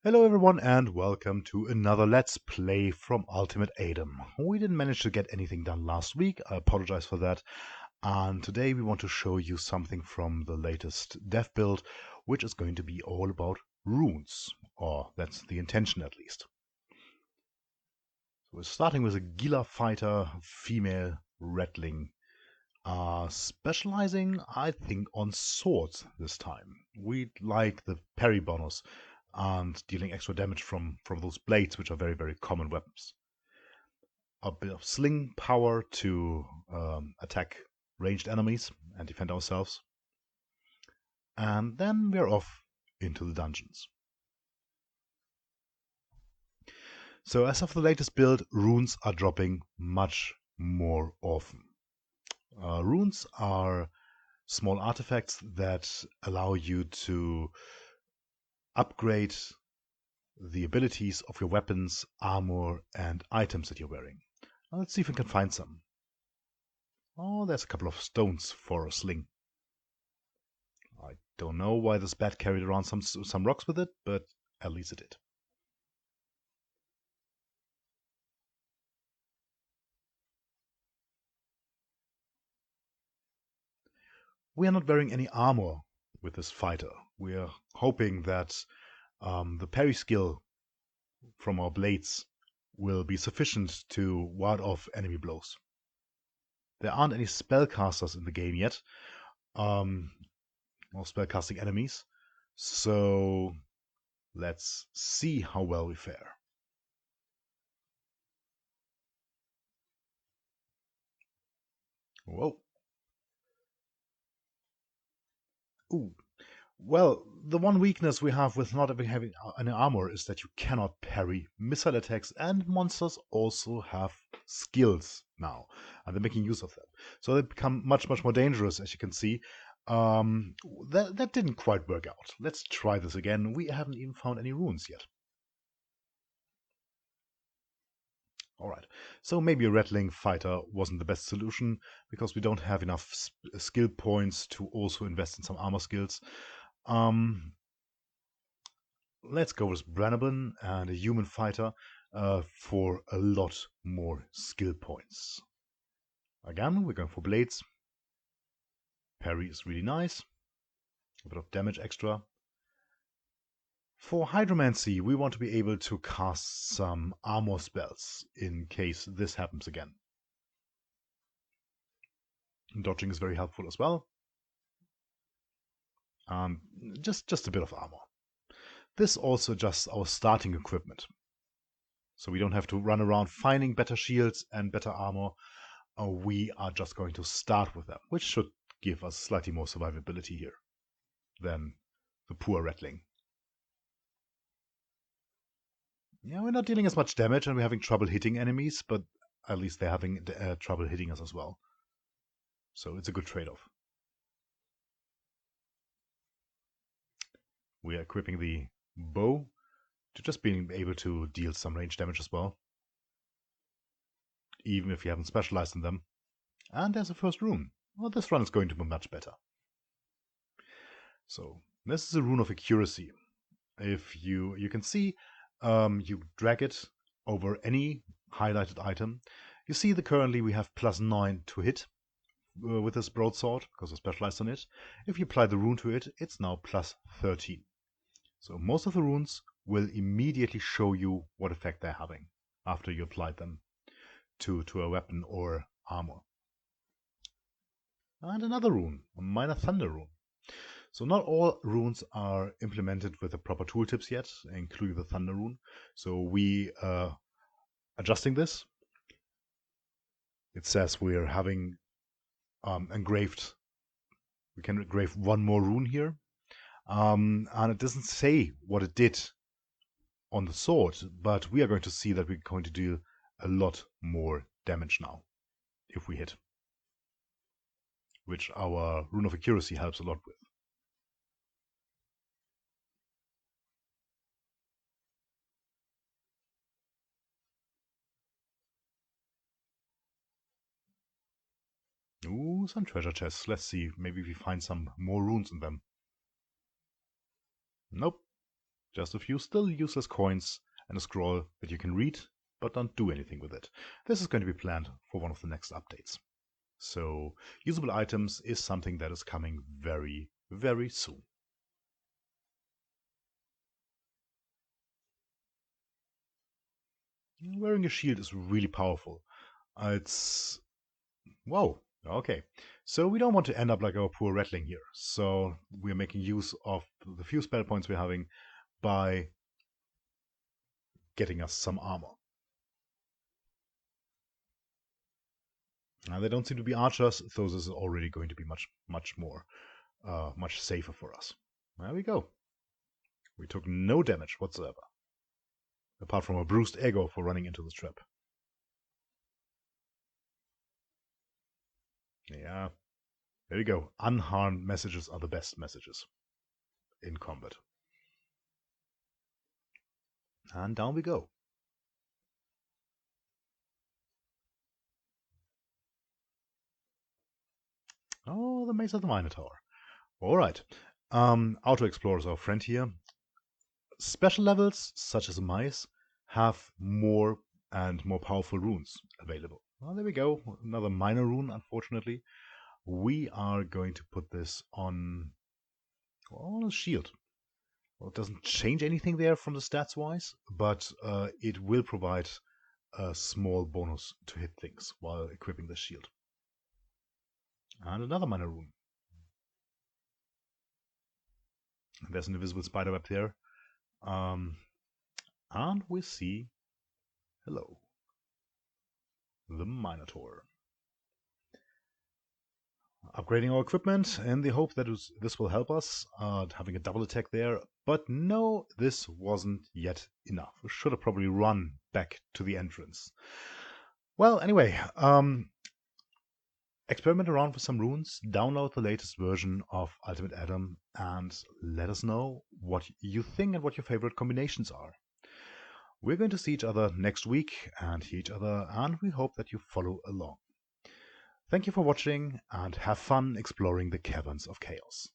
Hello everyone and welcome to another Let's Play from Ultimate ADOM. We didn't manage to get anything done last week, I apologize for that. And today we want to show you something from the latest dev build, which is going to be all about runes, or that's the intention at least. So we're starting with a Gila fighter, female Ratling, specializing, I think, on swords this time. We'd like the parry bonus and dealing extra damage from those blades, which are very common weapons. A bit of sling power to attack ranged enemies and defend ourselves. And then we're off into the dungeons. So as of the latest build, runes are dropping much more often. Runes are small artifacts that allow you to upgrade the abilities of your weapons, armor, and items that you're wearing. Now let's see if we can find some. Oh, there's a couple of stones for a sling. I don't know why this bat carried around some rocks with it, but at least it did. We are not wearing any armor with this fighter. We are hoping that the parry skill from our blades will be sufficient to ward off enemy blows. There aren't any spellcasters in the game yet, or spellcasting enemies, so let's see how well we fare. Whoa. Ooh. Well, the one weakness we have with not having any armor is that you cannot parry missile attacks, and monsters also have skills now, and they're making use of them. So they become much more dangerous, as you can see. That didn't quite work out. Let's try this again. We haven't even found any runes yet. Alright, so maybe a Rattling fighter wasn't the best solution, because we don't have enough skill points to also invest in some armor skills. Let's go with Branabin and a human fighter for a lot more skill points. Again, we're going for blades. Parry is really nice. A bit of damage extra. For Hydromancy, we want to be able to cast some armor spells in case this happens again. Dodging is very helpful as well. Just a bit of armor. This also adjusts our starting equipment. So we don't have to run around finding better shields and better armor. We are just going to start with them, which should give us slightly more survivability here than the poor Rattling. Yeah, we're not dealing as much damage and we're having trouble hitting enemies, but at least they're having trouble hitting us as well. So it's a good trade-off. We are equipping the bow to just being able to deal some range damage as well, even if you haven't specialized in them. And there's a first rune. Well, this run is going to be much better. So this is a rune of accuracy. If you can see, you drag it over any highlighted item. You see that currently we have +9 to hit with this broadsword because we're specialized on it. If you apply the rune to it, it's now +13. So most of the runes will immediately show you what effect they're having after you applied them to a weapon or armor. And another rune, a minor thunder rune. So not all runes are implemented with the proper tooltips yet, including the thunder rune. So we are adjusting this. It says we're having engraved. We can engrave one more rune here. And it doesn't say what it did on the sword, but we are going to see that we're going to do a lot more damage now if we hit, which our rune of accuracy helps a lot with. Ooh, some treasure chests. Let's see, maybe we find some more runes in them. Nope. Just a few still useless coins and a scroll that you can read, but don't do anything with it. This is going to be planned for one of the next updates. So, usable items is something that is coming very, very soon. Wearing a shield is really powerful. It's... Whoa, okay. So we don't want to end up like our poor Rattling here. So we're making use of the few spell points we're having by getting us some armor. Now they don't seem to be archers, so this is already going to be much more, much safer for us. There we go. We took no damage whatsoever. Apart from a bruised ego for running into this trap. Yeah. There you go. Unharmed messages are the best messages in combat. And down we go. Oh, the Maze of the Minotaur. Alright. Auto Explorer is our friend here. Special levels, such as Mice, have more and more powerful runes available. Well, there we go. Another minor rune, unfortunately. We are going to put this on a shield. Well, it doesn't change anything there from the stats wise, but it will provide a small bonus to hit things while equipping the shield. And another minor rune. There's an invisible spiderweb there. And we see, hello, the Minotaur. Upgrading our equipment in the hope that this will help us, having a double attack there. But no, this wasn't yet enough. We should have probably run back to the entrance. Well, anyway, experiment around with some runes, download the latest version of Ultimate ADOM, and let us know what you think and what your favorite combinations are. We're going to see each other next week and hear each other, and we hope that you follow along. Thank you for watching, and have fun exploring the caverns of chaos.